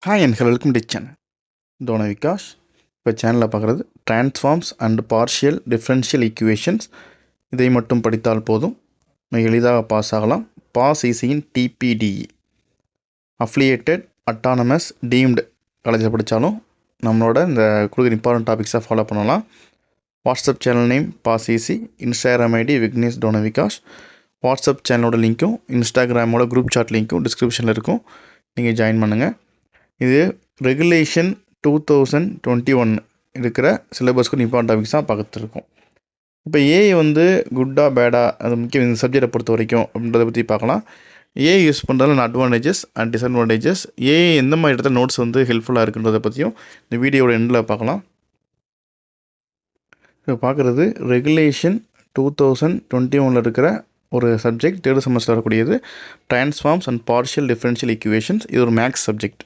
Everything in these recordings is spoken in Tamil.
Hi and hello welcome to channel தோன விகாஷ். இப்போ சேனலில் பார்க்குறது transforms and partial differential equations. இதை மட்டும் படித்தால் போதும், மிக எளிதாக பாஸ் ஆகலாம். பாஸ் ஈஸியின் டிபிடிஇ அஃபிலியேட்டட் அட்டானமஸ் டீம்டு காலேஜில் படித்தாலும் நம்மளோட இந்த கொடுக்குற இம்பார்ட்டன்ட் டாபிக்ஸாக ஃபாலோ பண்ணலாம். WhatsApp channel name pass easy, Instagram ID Vignesh டோன விகாஷ். வாட்ஸ்அப் சேனலோட லிங்க்கும் இன்ஸ்டாகிராமோட குரூப் சாட் லிங்க்கும் டிஸ்கிரிப்ஷனில் இருக்கும், நீங்கள் ஜாயின் பண்ணுங்கள். இது ரெகுலேஷன் 2021 இருக்கிற சிலபஸ்க்கு இம்பார்ட்டன்ட் டாபிக்ஸ் தான் பார்த்துருக்கோம். இப்போ ஏஐ வந்து குட்டா பேடா, அது முக்கியம் இந்த சப்ஜெக்டை பொறுத்த வரைக்கும் அப்படின்றத பற்றி பார்க்கலாம். ஏஐ யூஸ் பண்ணுறதுல அட்வான்டேஜஸ் அண்ட் டிஸ்அட்வான்டேஜஸ், ஏஐ எந்த மாதிரி இடத்துல நோட்ஸ் வந்து ஹெல்ப்ஃபுல்லாக இருக்குன்றதை பற்றியும் இந்த வீடியோட எண்டில் பார்க்கலாம். இப்போ பார்க்குறது ரெகுலேஷன் 2021 இருக்கிற ஒரு சப்ஜெக்ட், தேர்ட் செமஸ்டர் வரக்கூடியது transforms and partial differential equations. இது ஒரு மேக்ஸ் சப்ஜெக்ட்.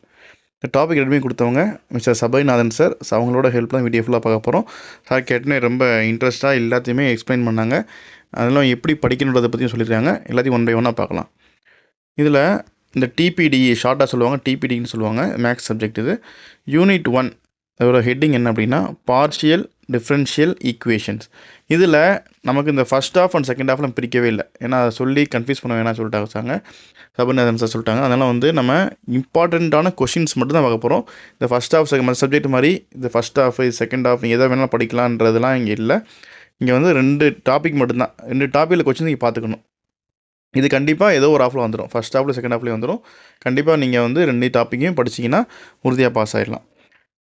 இந்த டாபிக் ரெண்டுமே கொடுத்தவங்க மிஸ்டர் சபைநாதன் சார். அவங்களோட ஹெல்ப் தான் வீடியோ ஃபுல்லாக பார்க்க போகிறோம். சார் கேட்டனே ரொம்ப இன்ட்ரெஸ்ட்டாக எல்லாத்தையுமே எக்ஸ்பிளைன் பண்ணாங்க. அதெல்லாம் எப்படி படிக்கணுன்றதை பற்றியும் சொல்லியிருக்காங்க. எல்லாத்தையும் ஒன் பை ஒன்னாக பார்க்கலாம். இதில் இந்த டிபிடிஇ ஷார்ட்டாக சொல்லுவாங்க, டிபிடின்னு சொல்லுவாங்க, மேக்ஸ் சப்ஜெக்ட். இது யூனிட் 1 அதோட ஹெட்டிங் என்ன அப்படின்னா பார்ஷியல் டிஃப்ரென்ஷியல் ஈக்குவேஷன்ஸ். இதில் நமக்கு இந்த ஃபஸ்ட் ஹாஃப் அண்ட் செகண்ட் ஹாஃப்லாம் பிரிக்கவே இல்லை, ஏன்னா அதை சொல்லி கன்ஃபியூஸ் பண்ண வேணாம் சொல்லிட்டாங்க சபைநாதன் சார் சொல்லிட்டாங்க. அதனால் வந்து நம்ம இம்பார்ட்டண்ட்டான கொஷின்ஸ் மட்டும் தான் பார்க்க போகிறோம். இந்த ஃபஸ்ட் ஹாஃப் மற்ற சப்ஜெக்ட் மாதிரி இந்த ஃபஸ்ட் ஹாஃப் செகண்ட் ஹாஃப் நீங்கள் எதை வேணாலும் படிக்கலான்றதுலாம் இங்கே இல்லை. இங்கே வந்து 2 டாபிக் மட்டும்தான், 2 டாப்பிக்கில் கொஷின் நீங்கள் பார்த்துக்கணும். இது கண்டிப்பாக ஏதோ ஒரு ஹாஃபில் வந்துடும், ஃபஸ்ட் ஹாஃபில் செகண்ட் ஹாஃப்லேயும் வந்துடும். கண்டிப்பாக நீங்கள் வந்து 2 டாப்பிக்கையும் படிச்சிங்கன்னா உறுதியாக பாஸ் ஆகிடலாம்.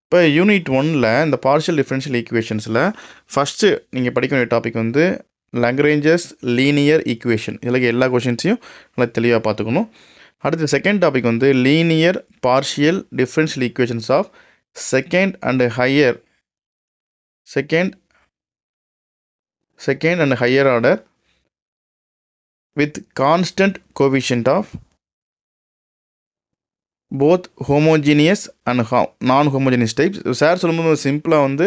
இப்போ யூனிட் 1ல் இந்த பார்ஷியல் டிஃபரன்ஷியல் ஈக்குவேஷன்ஸில் ஃபஸ்ட்டு நீங்கள் படிக்க வேண்டிய டாபிக் வந்து லக்ரேஞ்சஸ் லீனியர் ஈக்குவேஷன். இதில் எல்லா கொஷின்ஸையும் நல்லா தெளிவாக பார்த்துக்கணும். அடுத்து செகண்ட் டாபிக் வந்து linear partial differential equations of second and higher order with constant coefficient of both homogeneous and non homogeneous types. Sir சொல்லும்போது சிம்பிளாக வந்து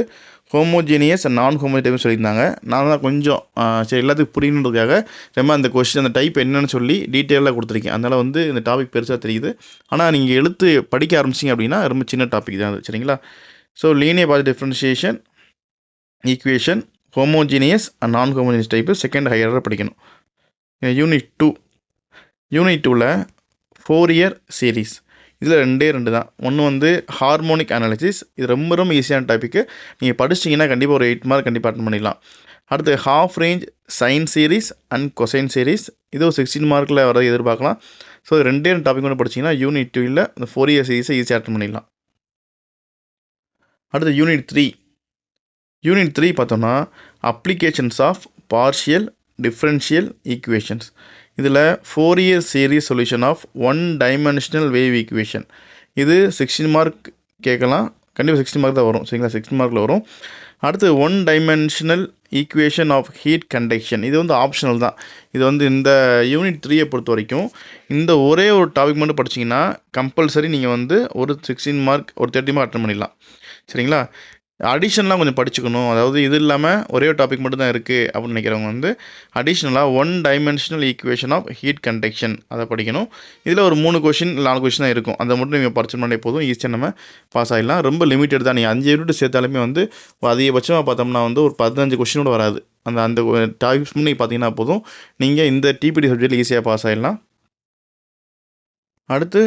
ஹோமோஜீனியஸ் அண்ட் நான் ஹோமோஜினியஸ் டைப்னு சொல்லியிருந்தாங்க. நான் தான் கொஞ்சம் சரி எல்லாத்துக்கும் புரியணுன்றதுக்காக ரொம்ப அந்த கொஸ்டின் அந்த டைப் என்னென்னு சொல்லி டீட்டெயிலாக கொடுத்துருக்கேன். அதனால் வந்து இந்த டாபிக் பெருசாக தெரியுது. ஆனால் நீங்கள் எழுத்து படிக்க ஆரம்பிச்சிங்க அப்படின்னா ரொம்ப சின்ன டாபிக் தான் அது, சரிங்களா? So linear partial differentiation equation, homogeneous and non homogeneous type second ஹையராக படிக்கணும். யூனிட் 2ல் ஃபோரியர் சீரீஸ். இதில் 2 தான். ஒன்று வந்து ஹார்மோனிக் அனாலிசிஸ். இது ரொம்ப ரொம்ப ஈஸியான டாப்பிக்கு. நீங்கள் படிச்சிங்கன்னா கண்டிப்பாக ஒரு 8 மார்க் கண்டிப்பாக அட்டன் பண்ணிடலாம். அடுத்து half range sine series and cosine series. இது ஒரு 16 மார்க்கில் வர எதிர்பார்க்கலாம். ஸோ 2 டாபிக் ஒன்று படிச்சிங்கன்னா யூனிட் 2ல் இந்த ஃபோரியர் சீரீஸை ஈஸியாக அட்டன் பண்ணிடலாம். அடுத்து யூனிட் 3 பார்த்தோம்னா applications of partial differential equations. இதில் Fourier series solution of 1 dimensional wave equation. இது 16 மார்க் கேட்கலாம், கண்டிப்பாக 16 மார்க் தான் வரும், சரிங்களா? 16 மார்க்கில் வரும். அடுத்து 1 dimensional equation of heat conduction. இது வந்து ஆப்ஷனல் தான். இது வந்து இந்த யூனிட் 3 பொறுத்த வரைக்கும் இந்த ஒரே ஒரு டாபிக் மட்டும் படிச்சிங்கன்னா கம்பல்சரி நீங்கள் வந்து ஒரு 16 மார்க் ஒரு 30 மார்க் அட்டன் பண்ணிடலாம், சரிங்களா? அடிஷனலாக கொஞ்சம் படிச்சுக்கணும், அதாவது இது இல்லாமல் ஒரே ஒரு டாபிக் மட்டும் தான் இருக்குது அப்படின்னு நினைக்கிறவங்க வந்து அடிஷ்னலாக 1 dimensional equation of heat conduction அதை படிக்கணும். இதில் ஒரு 3 கொஷின் 4 கொஷின் தான் இருக்கும். அதை மட்டும் நீங்கள் படிச்சோம்னாலே போதும், ஈஸியாக நம்ம பாஸ் ஆகிடலாம். ரொம்ப லிமிட்டட் தான். நீங்கள் 5 யூனிட் சேர்த்தாலுமே வந்து அதிகபட்சமாக பார்த்தோம்னா வந்து ஒரு 15 கொஷினோட வராது. அந்த டாபிக்ஸ் நீங்கள் பார்த்தீங்கன்னா போதும், நீங்கள் இந்த டிபிடி சப்ஜெக்டில் ஈஸியாக பாஸ் ஆகிடலாம். அடுத்து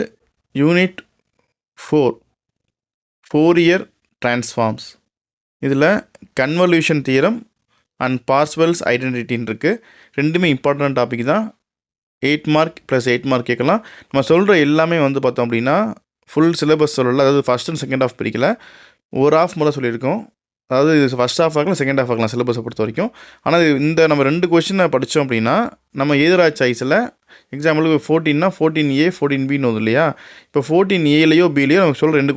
யூனிட் 4 ஃபோரியர் ட்ரான்ஸ்ஃபார்ம்ஸ். இதில் கன்வல்யூஷன் தியரம் அண்ட் பார்செவல்ஸ் ஐடென்டிட்டின்னு இருக்குது. ரெண்டுமே இம்பார்ட்டன்ட் டாபிக் தான். 8 மார்க் ப்ளஸ் 8 மார்க் கேட்கலாம். நம்ம சொல்கிற எல்லாமே வந்து பார்த்தோம் அப்படின்னா ஃபுல் சிலபஸ் சொல்லலை, அதாவது ஃபஸ்ட் அண்ட் செகண்ட் ஹாஃப் பிரிக்கல, ஒரு ஹாஃப் மட்டும் சொல்லியிருக்கோம். அதாவது இது ஃபஸ்ட் ஹாஃப் ஆகலாம், செகண்ட் ஹாஃப் ஆகலாம் சிலபஸை பொறுத்த வரைக்கும். ஆனால் இந்த நம்ம 2 கொஸ்டினை படித்தோம் அப்படின்னா நம்ம எதிரா சாய்ஸில் எக்ஸாம்பிளுக்கு 14னா 14A 14Bன்னு வருது இல்லையா? இப்போ 14Aலையோ பிலையோ நம்ம சொல்கிற 2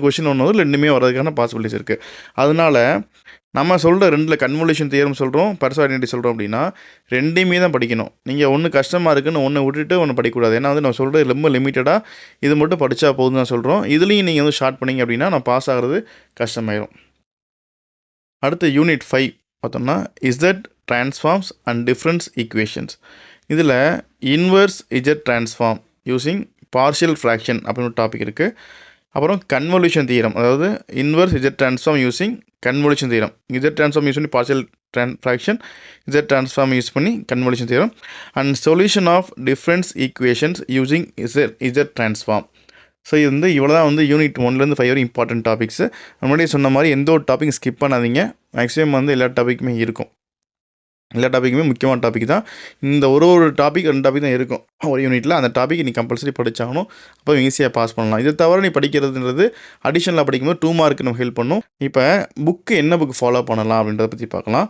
கொஸ்டின் ஒன்று வந்து 2மே வரதுக்கான பாசிபிலிட்டிஸ் இருக்குது. அதனால் நம்ம சொல்கிற 2ல் கன்வல்யூஷன் தியரம் சொல்கிறோம், பார்செவல் ஐடென்டிட்டி சொல்கிறோம் அப்படின்னா 2மே தான் படிக்கணும். நீங்கள் ஒன்று கஷ்டமாக இருக்குன்னு ஒன்று விட்டுட்டு ஒன்று படிக்கக்கூடாது. ஏன்னா வந்து நம்ம சொல்கிறது ரொம்ப லிமிட்டடாக இது மட்டும் படித்தா போதும் தான் சொல்கிறோம். இதுலேயும் நீங்கள் வந்து ஷார்ட் பண்ணிங்க அப்படின்னா நான் பாஸ் ஆகிறது கஷ்டமாயிடும். அடுத்து யூனிட் 5 பார்த்தோம்னா Z transforms and difference equations. இதில் inverse Z transform using partial fraction அப்படின்னு ஒரு டாபிக் இருக்குது. அப்புறம் கன்வல்யூஷன் தியரம், அதாவது inverse Z transform using convolution theorem. Z transform use பண்ணி partial fraction, Z transform use பண்ணி convolution theorem. And solution of difference equations using Z transform. So இது வந்து இவ்வளோ தான் வந்து யூனிட் 1லேருந்து 5 வரை இம்பார்ட்டன்ட் டாபிக்ஸு. முன்னாடி சொன்ன மாதிரி எந்த ஒரு டாபிக் ஸ்கிப் பண்ணாதீங்க. மேக்ஸிமம் வந்து எல்லா டாப்பிக்குமே இருக்கும். எல்லா டாப்பிக்குமே முக்கியமான டாபிக் தான். இந்த ஒரு டாபிக் 2 டாபிக் தான் இருக்கும் ஒரு யூனிட்டில். அந்த டாபிக் நீ கம்பல்சரி படித்தாகணும். அப்போ ஈஸியாக பாஸ் பண்ணலாம். இதை தவிர நீ படிக்கிறதுன்றது அடிஷனலாக படிக்கும்போது 2 மார்க்கு நம்ம ஹெல்ப் பண்ணும். இப்போ புக்கு என்ன புக் ஃபாலோ பண்ணலாம் அப்படின்றத பற்றி பார்க்கலாம்.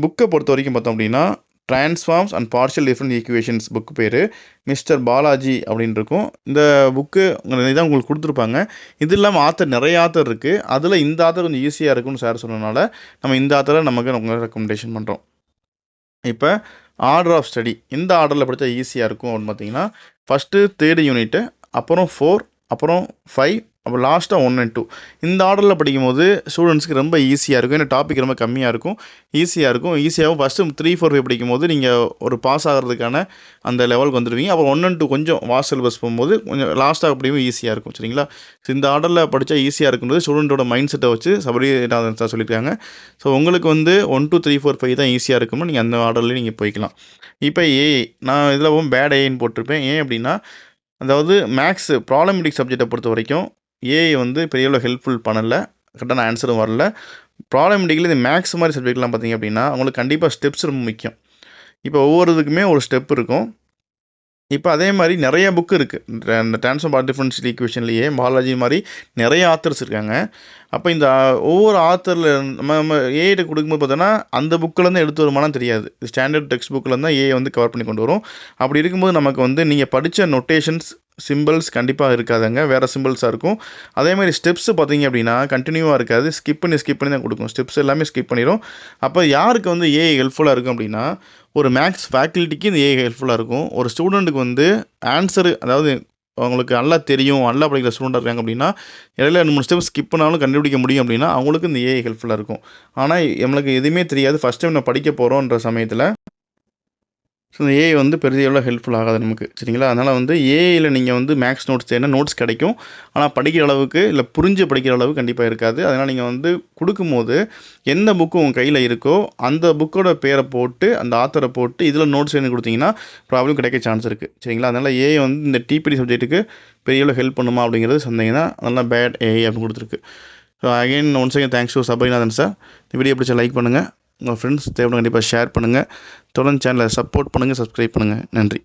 புக்கை பொறுத்த வரைக்கும் பார்த்தோம் அப்படின்னா transforms and partial difference equations book பேர் மிஸ்டர் பாலாஜி அப்படின்னு இருக்கும். இந்த புக்கு தான் உங்களுக்கு கொடுத்துருப்பாங்க. இது இல்லாமல் ஆத்தர் நிறைய ஆத்தர் இருக்குது. அதில் இந்த ஆத்தர் கொஞ்சம் ஈஸியாக இருக்குன்னு சார் சொன்னதுனால நம்ம இந்த ஆத்தரை நமக்கு ரெக்கமெண்டேஷன் பண்ணுறோம். இப்போ ஆர்டர் ஆஃப் ஸ்டடி எந்த ஆர்டரில் படித்தா ஈஸியாக இருக்கும் அப்படின்னு பார்த்தீங்கன்னா ஃபஸ்ட்டு 3rd யூனிட்டு, அப்புறம் 4, அப்புறம் 5, அப்புறம் லாஸ்ட்டாக 1 and 2 இந்த ஆர்டரில் படிக்கும்போது ஸ்டூடெண்ட்ஸ்க்கு ரொம்ப ஈஸியாக இருக்கும். ஏன்னா டாபிக் ரொம்ப கம்மியாக இருக்கும், ஈஸியாகவும் ஃபஸ்ட்டு 3, 4, 5 படிக்கும்போது நீங்கள் ஒரு பாஸ் ஆகிறதுக்கான அந்த லெவலுக்கு வந்துடுவீங்க. அப்புறம் 1 and 2 கொஞ்சம் வாஸ்ட் சிலபஸ் போகும்போது கொஞ்சம் லாஸ்ட்டாக அப்படியும் ஈஸியாக இருக்கும். சரிங்களா? ஸோ இந்த ஆர்டரில் படித்தா ஈஸியாக இருக்குன்றது ஸ்டூடெண்ட்டோட மைண்ட் செட்டை வச்சு சபரிநாதன் சார் சொல்லியிருக்காங்க. ஸோ உங்களுக்கு வந்து 1, 2, 3, 4, 5 தான் ஈஸியாக இருக்கும்னு நீங்கள் அந்த ஆர்டர்லேயே நீங்கள் போய்க்கலாம். இப்போ நான் இதில் பேட் ஏன்னு போட்டிருப்பேன். ஏன் அப்படின்னா அதாவது மேக்ஸு ப்ராப்ளமேட்டிக் சப்ஜெக்டை பொறுத்த வரைக்கும் ஏஐ வந்து பெரிய அளவு ஹெல்ப்ஃபுல் பண்ணலை, கரெக்டான ஆன்சரும் வரல. ப்ராப்ளமேட்டிக்கில் இந்த மேக்ஸ் மாதிரி சப்ஜெக்ட்லாம் பார்த்திங்க அப்படின்னா அவங்களுக்கு கண்டிப்பாக ஸ்டெப்ஸ் ரொம்ப முக்கியம். இப்போ ஒவ்வொரு இதுக்குமே ஒரு ஸ்டெப் இருக்கும். இப்போ அதே மாதிரி நிறைய புக்கு இருக்குது. இந்த ட்ரான்ஸ்ஃபார்ம் டிஃபரன்ஷியல் ஈக்குவேஷன்லேயே பாலாஜி மாதிரி நிறைய ஆத்தர்ஸ் இருக்காங்க. அப்போ இந்த ஒவ்வொரு ஆத்தரில் நம்ம ஏஐட்ட கொடுக்கும்போது பார்த்தோன்னா அந்த புக்கிலேருந்து எடுத்து வருமானம் தெரியாது. ஸ்டாண்டர்ட் டெக்ஸ்ட் புக்கில் தான் ஏஐ வந்து கவர் பண்ணி கொண்டு வரும். அப்படி இருக்கும்போது நமக்கு வந்து நீங்கள் படித்த நொட்டேஷன்ஸ் சிம்பிள்ஸ் கண்டிப்பாக இருக்காதுங்க, வேறு சிம்பிள்ஸாக இருக்கும். அதேமாதிரி ஸ்டெப்ஸு பார்த்தீங்க அப்படின்னா கண்டினியூவாக இருக்காது, ஸ்கிப் பண்ணி தான் கொடுக்கும். ஸ்டெப்ஸ் எல்லாமே ஸ்கிப் பண்ணிடும். அப்போ யாருக்கு வந்து ஏஐ ஹெல்ப்ஃபுல்லாக இருக்கும் அப்படின்னா ஒரு மேக்ஸ் ஃபேக்கல்ட்டிக்கு இந்த ஏஐ ஹெல்ப்ஃபுல்லாக இருக்கும். ஒரு ஸ்டூடெண்ட்டுக்கு வந்து ஆன்சரு, அதாவது அவங்களுக்கு நல்லா தெரியும், நல்லா படிக்கிற ஸ்டூடெண்ட் இருக்காங்க அப்படின்னா இடையில 2, 3 ஸ்டெப் ஸ்கிப் பண்ணாலும் கண்டுபிடிக்க முடியும் அப்படின்னா அவங்களுக்கு இந்த ஏஐ ஹெல்ப்ஃபுல்லாக இருக்கும். ஆனால் நம்மளுக்கு எதுவுமே தெரியாது, ஃபஸ்ட் டைம் நம்ம படிக்க போகிறோன்ற சமயத்தில் ஸோ இந்த ஏஐ வந்து பெரிய எவ்வளோ ஹெல்ப்ஃபுல் ஆகாது நமக்கு. சரிங்களா? அதனால் வந்து ஏஐயில் நீங்கள் வந்து மேக்ஸ் நோட்ஸ் தேடினா நோட்ஸ் கிடைக்கும். ஆனால் படிக்கிற அளவுக்கு இல்லை புரிஞ்சு படிக்கிற அளவுக்கு கண்டிப்பாக இருக்காது. அதனால் நீங்கள் வந்து கொடுக்கும்போது எந்த புக்கு உங்கள் கையில் இருக்கோ அந்த புக்கோட பேரை போட்டு அந்த ஆத்தரை போட்டு இதில் நோட்ஸ் எழுதி கொடுத்தீங்கன்னா ப்ராப்ளம் கிடைக்க சான்ஸ் இருக்குது. சரிங்களா? அதனால் ஏஐ வந்து இந்த டிபிடி சப்ஜெக்ட்டுக்கு பெரிய எவ்வளோ ஹெல்ப் பண்ணுமா அப்படிங்கிறது சந்தேகம் தான். அதனால் பேட் ஏஐ அப்படின்னு கொடுத்துருக்கு. So again once again thanks to Sabarinathan sir. இந்த வீடியோ பிடிச்சா லைக் பண்ணுங்கள், உங்கள் ஃப்ரெண்ட்ஸ் தேவையான கண்டிப்பாக ஷேர் பண்ணுங்கள். தொடர்ந்து சேனலை சப்போர்ட் பண்ணுங்கள், சப்ஸ்கிரைப் பண்ணுங்கள். நன்றி.